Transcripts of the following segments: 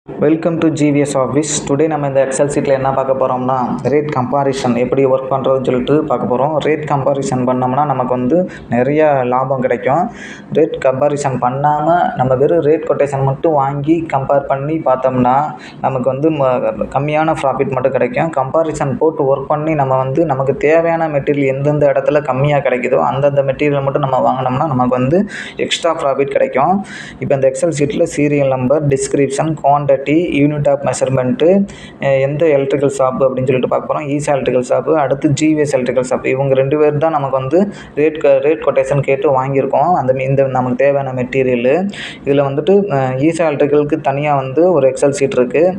Welcome to GVS office. Today நம்ம இந்த Excel சீட்டில் என்ன பார்க்க போகிறோம்னா ரேட் கம்பாரிசன் எப்படி ஒர்க் பண்ணுறதுன்னு சொல்லிட்டு பார்க்க போகிறோம். ரேட் கம்பாரிசன் பண்ணோம்னா நமக்கு வந்து நிறைய லாபம் கிடைக்கும். ரேட் கம்பாரிசன் பண்ணாமல் நம்ம வெறும் ரேட் கொட்டேஷன் மட்டும் வாங்கி கம்பேர் பண்ணி பார்த்தோம்னா நமக்கு வந்து கம்மியான ப்ராஃபிட் மட்டும் கிடைக்கும். கம்பாரிசன் போட்டு ஒர்க் பண்ணி நம்ம வந்து நமக்கு தேவையான மெட்டீரியல் எந்தெந்த இடத்துல கம்மியாக கிடைக்குதோ அந்தந்த மெட்டீரியல் மட்டும் நம்ம வாங்கினோம்னா நமக்கு வந்து எக்ஸ்ட்ரா ப்ராஃபிட் கிடைக்கும். இப்போ இந்த எக்ஸல் சீட்டில் serial number, description, quantity, unit of measurement, எந்த எலக்ட்ரிக்கல் ஷாப்பு அப்படின்னு சொல்லிட்டு பார்க்க போகிறோம். ஈசா எலக்ட்ரிக்கல் ஷாப்பு, அடுத்து ஜிவிஎஸ் எலக்ட்ரிக்கல் ஷாப்பு. இவங்க 2 பேர் தான் நமக்கு வந்து ரேட் கொட்டேஷன் கேட்டு வாங்கியிருக்கோம். இந்த நமக்கு தேவையான மெட்டீரியலு இதில் வந்துட்டு ஈசா எலக்ட்ரிக்கலுக்கு தனியாக வந்து ஒரு எக்ஸல் சீட் இருக்குது.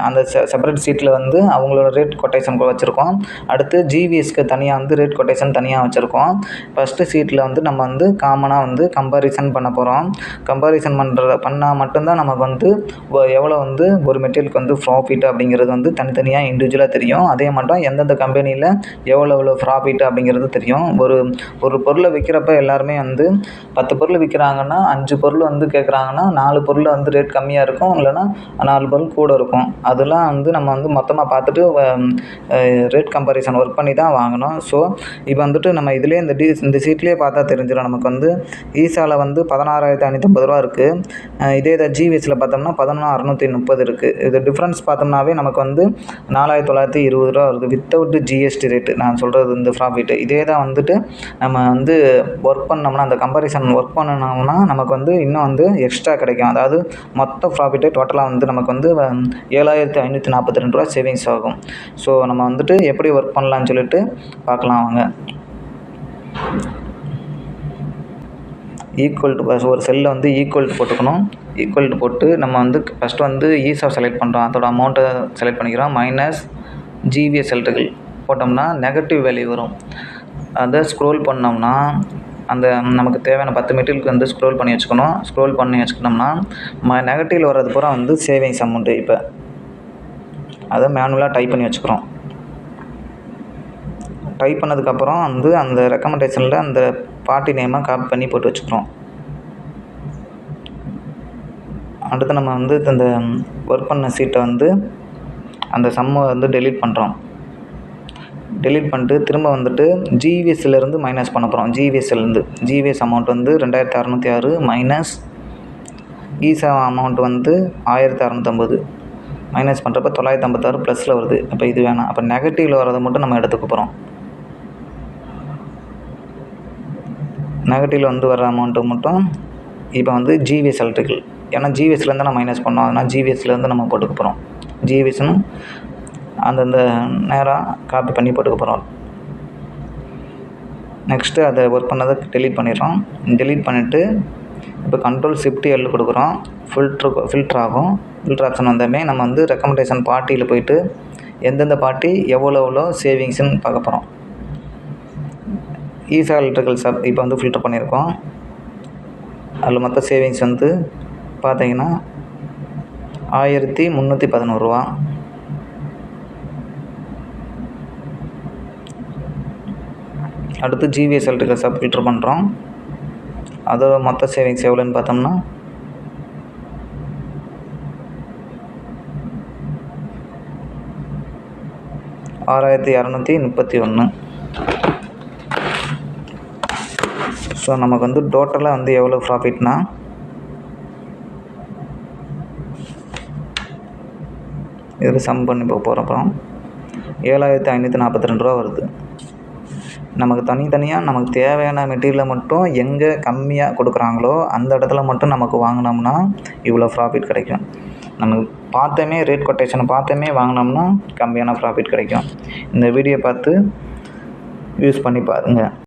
அந்த செப்பரேட் சீட்டில் வந்து அவங்களோட ரேட் கொட்டேஷன் வச்சுருக்கோம். அடுத்து ஜிவிஎஸ்க்கு தனியாக வந்து ரேட் கொட்டேஷன் தனியாக வச்சுருக்கோம். ஃபஸ்ட்டு சீட்டில் வந்து நம்ம வந்து காமனாக வந்து கம்பாரிசன் பண்ண போகிறோம். கம்பாரிசன் பண்ணால் மட்டும்தான் நமக்கு வந்து எவ்வளோ வந்து ஒரு மெட்டீரியலுக்கு வந்து ப்ராஃபிட் அப்படிங்கிறது வந்து தனித்தனியாக இண்டிவிஜுவலாக தெரியும். அதே மட்டும் எந்தெந்த கம்பெனியில் எவ்வளோ ப்ராஃபிட் அப்படிங்கிறது தெரியும். ஒரு பொருளை விற்கிறப்ப எல்லாருமே வந்து 10 பொருள் விற்கிறாங்கன்னா 5 பொருள் வந்து கேட்குறாங்கன்னா 4 பொருள் வந்து ரேட் கம்மியாக இருக்கும், இல்லைனா 4 பொருள் கூட இருக்கும். அதெல்லாம் வந்து நம்ம வந்து மொத்தமாக பார்த்துட்டு ரேட் கம்பாரிசன் ஒர்க் பண்ணி தான் வாங்கணும். ஸோ இப்போ வந்துட்டு நம்ம இதிலே இந்த சீட்லேயே பார்த்தா தெரிஞ்சிடும். நமக்கு வந்து ஈசாவில் வந்து 16,550 ரூபா இருக்குது. இதே இதை ஜிவிஎஸில் பார்த்தோம்னா 16,630 இருக்குது. இது டிஃப்ரென்ஸ் பார்த்தோம்னாவே நமக்கு வந்து 4,920 ரூபா வருது வித்தவுட் ஜிஎஸ்டி ரேட்டு. நான் சொல்கிறது இந்த ப்ராஃபிட்டு. இதே தான் வந்துட்டு நம்ம வந்து ஒர்க் பண்ணோம்னா அந்த கம்பாரிசன் ஒர்க் பண்ணணும்னா நமக்கு வந்து இன்னும் வந்து எக்ஸ்ட்ரா கிடைக்கும். அதாவது மொத்த ப்ராஃபிட்டே டோட்டலாக வந்து நமக்கு வந்து 7,542 ரூபா சேவிங்ஸ் ஆகும். ஸோ நம்ம வந்துட்டு எப்படி ஒர்க் பண்ணலான்னு சொல்லிட்டு பார்க்கலாம் வாங்க. ஈக்குவல் டு ஒரு செல்லில் வந்து ஈக்குவல் டு போட்டுக்கணும். ஈக்குவல் டு போட்டு நம்ம வந்து ஃபஸ்ட்டு வந்து ஈஸா செலக்ட் பண்ணுறோம். அதோட அமௌண்ட்டை செலக்ட் பண்ணிக்கிறோம். மைனஸ் ஜிவிஎஸ் எலக்ட்ரிக்கல் போட்டோம்னா நெகட்டிவ் வேல்யூ வரும். அதை ஸ்க்ரோல் பண்ணோம்னா அந்த நமக்கு தேவையான 10 மெட்டீரியலுக்கு வந்து ஸ்க்ரோல் பண்ணி வச்சுக்கிட்டோம்னா நெகட்டிவ் வர்றது பூரா வந்து சேவிங்ஸ் அமௌண்ட்டு. இப்போ அதை மேனுவலாக டைப் பண்ணி வச்சுக்கிறோம். டைப் பண்ணதுக்கப்புறம் வந்து அந்த ரெக்கமெண்டேஷனில் அந்த பார்ட்டி நேமை காப்பி பண்ணி போட்டு வச்சுக்கிறோம். அடுத்து நம்ம வந்து இந்த ஒர்க் பண்ண சீட்டை வந்து அந்த சம்மை வந்து டெலீட் பண்ணுறோம். டெலீட் பண்ணிட்டு திரும்ப வந்துட்டு ஜிவிஎஸ்லேருந்து மைனஸ் பண்ண போகிறோம். ஜிவிஎஸ் அமௌண்ட் வந்து 2,606 மைனஸ் ஈசா அமௌண்ட் வந்து 1,650 மைனஸ் பண்ணுறப்ப 956 ப்ளஸில் வருது. அப்போ இது வேணாம். அப்போ நெகட்டிவில் வரதை மட்டும் நம்ம எடுத்துக்க போகிறோம். நெகட்டிவில் வந்து வர அமௌண்ட்டு மட்டும் இப்போ வந்து ஜிவிஎஸ் எலக்ட்ரிக்கல், ஏன்னா ஜிவிஎஸ்லேருந்து நான் மைனஸ் பண்ணோம். அதனால் ஜிவிஎஸ்லேருந்து நம்ம போட்டுக்க போகிறோம். ஜிவிஎஸ்னு அந்தந்த நேராக காப்பி பண்ணி போட்டுக்க போகிறோம். நெக்ஸ்ட்டு அதை ஒர்க் பண்ணதை டெலீட் பண்ணிடுறோம். டெலீட் பண்ணிவிட்டு இப்போ Ctrl+Shift+L கொடுக்குறோம். ஃபில்ட்ரு ஆகும். ஃபில்ட்ரு ஆப்ஷன் வந்தோடனே நம்ம வந்து ரெக்கமெண்டேஷன் பார்ட்டியில் போயிட்டு எந்தெந்த பார்ட்டி எவ்வளோ சேவிங்ஸ்ன்னு பார்க்க போகிறோம். ஈசா எலக்ட்ரிக்கல் ஷாப் இப்போ வந்து ஃபில்டர் பண்ணியிருக்கோம். அதில் மொத்த சேவிங்ஸ் வந்து பார்த்தீங்கன்னா 1,311 ரூபா. அடுத்து ஜிவிஎஸ் எலக்ட்ரிக்கல் ஷாப் ஃபில்டர் பண்ணுறோம். அதோட மொத்த சேவிங்ஸ் எவ்வளோன்னு பார்த்தோம்னா 6,231. ஸோ நமக்கு வந்து டோட்டலாக வந்து எவ்வளோ ப்ராஃபிட்னா இதில் சம் பண்ணி போகிறப்போ 7,542 ரூபா வருது. நமக்கு தனித்தனியாக நமக்கு தேவையான மெட்டீரியலை மட்டும் எங்கே கம்மியாக கொடுக்குறாங்களோ அந்த இடத்துல மட்டும் நமக்கு வாங்கினோம்னா இவ்வளோ ப்ராஃபிட் கிடைக்கும். நமக்கு பார்த்தோமே ரேட் கொட்டேஷனை பார்த்தோமே வாங்கினோம்னா கம்மியான ப்ராஃபிட் கிடைக்கும். இந்த வீடியோ பார்த்து யூஸ் பண்ணி பாருங்கள்.